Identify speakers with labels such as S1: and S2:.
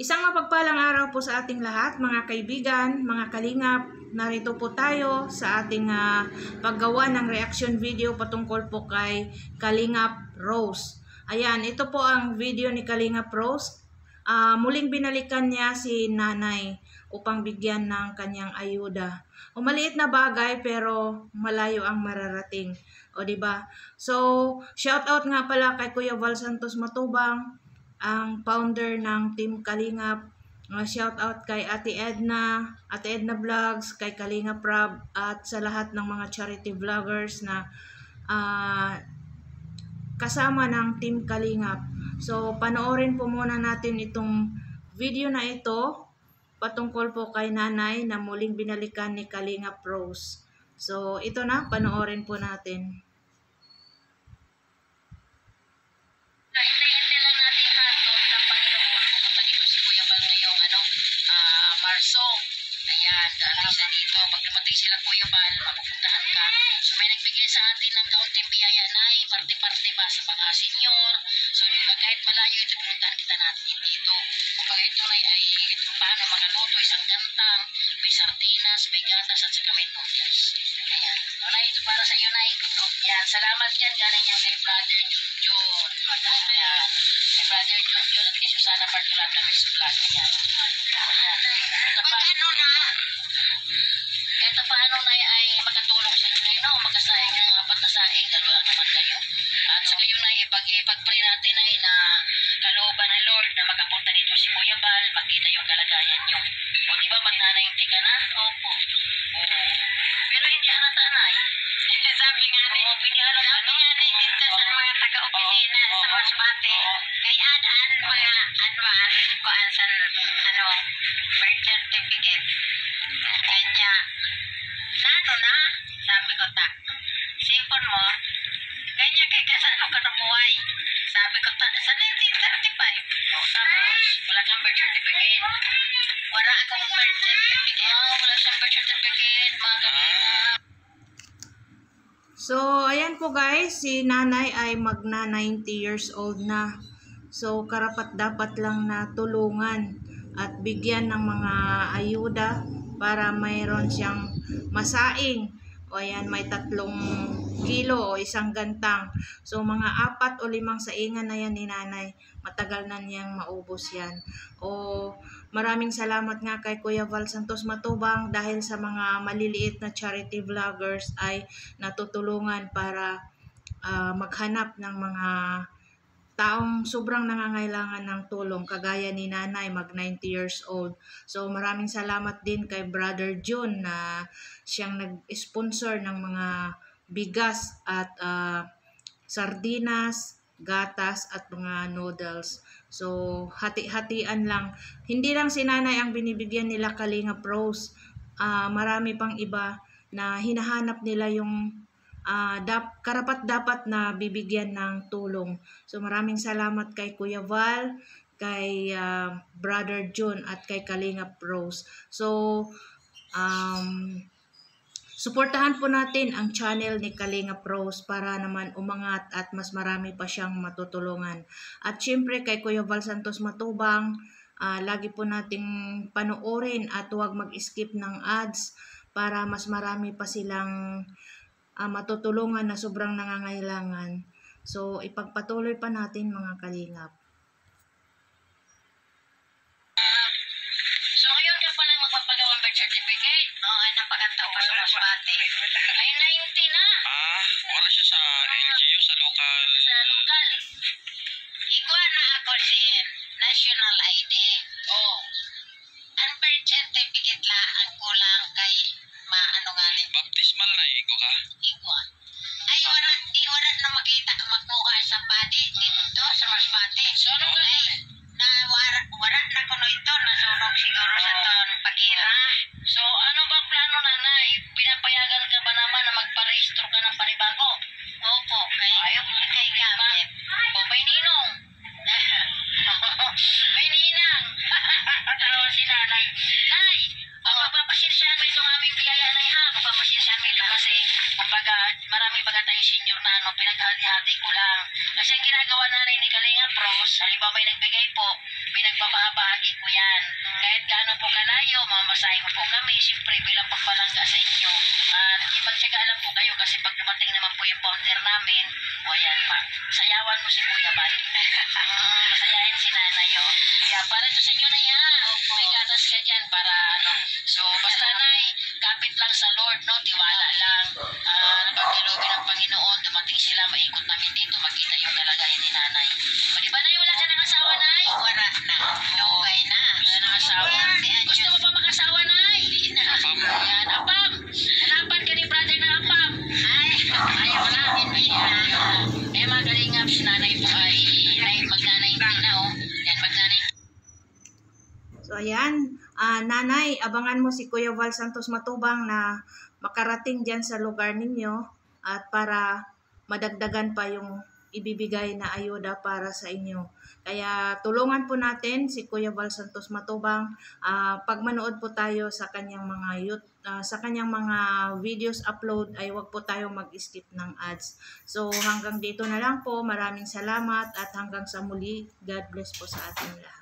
S1: Isang mapagpalang araw po sa ating lahat, mga kaibigan, mga kalingap. Narito po tayo sa ating paggawa ng reaction video patungkol po kay Kalingap Rose. Ayan, ito po ang video ni Kalingap Rose. Muling binalikan niya si nanay upang bigyan ng kanyang ayuda. O maliit na bagay pero malayo ang mararating. O di ba? So, shout out nga pala kay Kuya Val Santos Matubang, ang founder ng Team Kalingap. Shout out kay Ate Edna Vlogs, kay Kalingap Rob, at sa lahat ng mga charity vloggers na kasama ng Team Kalingap. So, panoorin po muna natin itong video na ito patungkol po kay nanay na muling binalikan ni Kalingap Rose. So, ito na, panoorin po natin.
S2: Marso. Ayan, darating siya dito. Pag dumating sila Kuya Bal, mapupuntahan ka. So may nagbigay sa atin ng kaunting biyaya na parte-parte ba sa mga senior. So kahit malayo ito, pinuntahan kita natin dito. Kapag ito ay ito paano makaluto, isang gantang, may sardinas, may gatas, at saka may noodles. Ayan. Nay, ito para sa iyo, Nay. Ayan, salamat yan. Galing yan kay Brother Junjun. Ayan. Kay Brother Junjun at kay Susana Bartolata Miss Vlog. Ayan. Kahit paano na ay makatulong sa inyo, no? Magkasaing ng apat na saing, dalawa naman kayo. At sa kayo na ipag-pray natin ay na kalooban ng Lord na makapunta dito si Kuya Bal, makita yung kalagayan nyo. O diba, magnanainti ka na? Opo. Pero hindi halata na eh. Sabi nga ni, dito sa mga taga-opisina sa Masbate, kay Adan, mga advance, kuan sa birth certificate. Kanya, nano na, sabi ko ta, sipon mo, kanya kay kasano ka nabuhay. Sabi ko ta, sa 1935. Tapos, wala kang birth certificate. Wala akong birth certificate. Wala siyang birth certificate, mga kalingap.
S1: So, ayan po guys, si nanay ay magna 90 years old na. So, karapat dapat lang na tulungan at bigyan ng mga ayuda para mayroon siyang masaing. O ayan, may 3 kilo o isang gantang. So, mga 4 o 5 saingan na yan ni nanay. Matagal na niyang maubos yan. O, maraming salamat nga kay Kuya Val Santos Matubang dahil sa mga maliliit na charity vloggers ay natutulungan para maghanap ng mga taong sobrang nangangailangan ng tulong kagaya ni nanay, mag 90 years old. So maraming salamat din kay Brother June na siyang nag-sponsor ng mga bigas at sardinas, gatas at mga noodles. So hati-hatian lang. Hindi lang si nanay ang binibigyan nila Kalingap Rose. Marami pang iba na hinahanap nila yung karapat dapat na bibigyan ng tulong. So maraming salamat kay Kuya Val, kay Brother June at kay Kalingap Rose. So suportahan po natin ang channel ni Kalingap Rose para naman umangat at mas marami pa siyang matutulungan. At syempre kay Kuya Val Santos Matubang, lagi po nating panoorin at huwag mag-skip ng ads para mas marami pa silang matutulungan na sobrang nangangailangan. So, ipagpatuloy pa natin mga kalingap.
S2: So, ngayon ka pala magpapagawang birth certificate? Oo, napakanta pa sa Masbate. Ay, 90 na.
S3: Wala siya sa LGU, sa lokal.
S2: Sa lokal. Iguan na ako si National ID. Oh. Ang birth certificate la ang kulang kay maano nga ni.
S3: Baptismal na igo ka?
S2: Iguan. Ay, wala na makita makuha sa padi dito sa Masbate. So, ano ka? Na wala na kuno ito, nasunog siguro sa taon pagira. So, ano ba plano nanay? Pinapayagan ka ba naman na magparehistro ka ng panibago? Opo, kay gamit. O, may ninong. May ninang. Tawa si nanay. Nay, pagpapasensyahan mo itong aming biyaya na ha. Pagpapasensyahan mo ito kasi kumbaga marami baga tayo senior na pinaghati-hati ko lang. Kasi ang ginagawa nanay ni Kalinga Pros, halimbawa may nagbigay po, pinagbabahagi ko yan. Kahit gaano po kalayo, mamasahin mo po kami, siyempre bilang pagpalangga sa inyo. At ipagtsaga lang po kayo kasi pag dumating naman po yung founder namin, o ayan pa, sayawan mo si Kuya Bal. Masayahin si nanay, o. Yeah, para to sa inyo na yan. May gatas ka dyan para ano. So, basta nay, kapit lang sa Lord, no? Tiwala lang. Napagkalooban ng Panginoon, dumating sila, maikot namin dito, makita yung kalagayan ni nanay. O, di ba nay, wala ka ng asawa, nay? Wala na. Lugay na. Wala ng asawa. Gusto mo pa mag-asawa, nay? Hindi na. Ayan, apam. Hanapan ka ni brother ng apam. Ay, ayaw na. Hindi na. Eh, magalingap si nanay po ay magnanay na, oh. Yan, magnanay.
S1: So ayan, nanay, abangan mo si Kuya Val Santos Matubang na makarating dyan sa lugar ninyo at para madagdagan pa yung ibibigay na ayuda para sa inyo. Kaya tulungan po natin si Kuya Val Santos Matubang. Pag manood po tayo sa kanyang mga videos upload ay wag po tayo mag-skip ng ads. So hanggang dito na lang po. Maraming salamat at hanggang sa muli. God bless po sa ating lahat.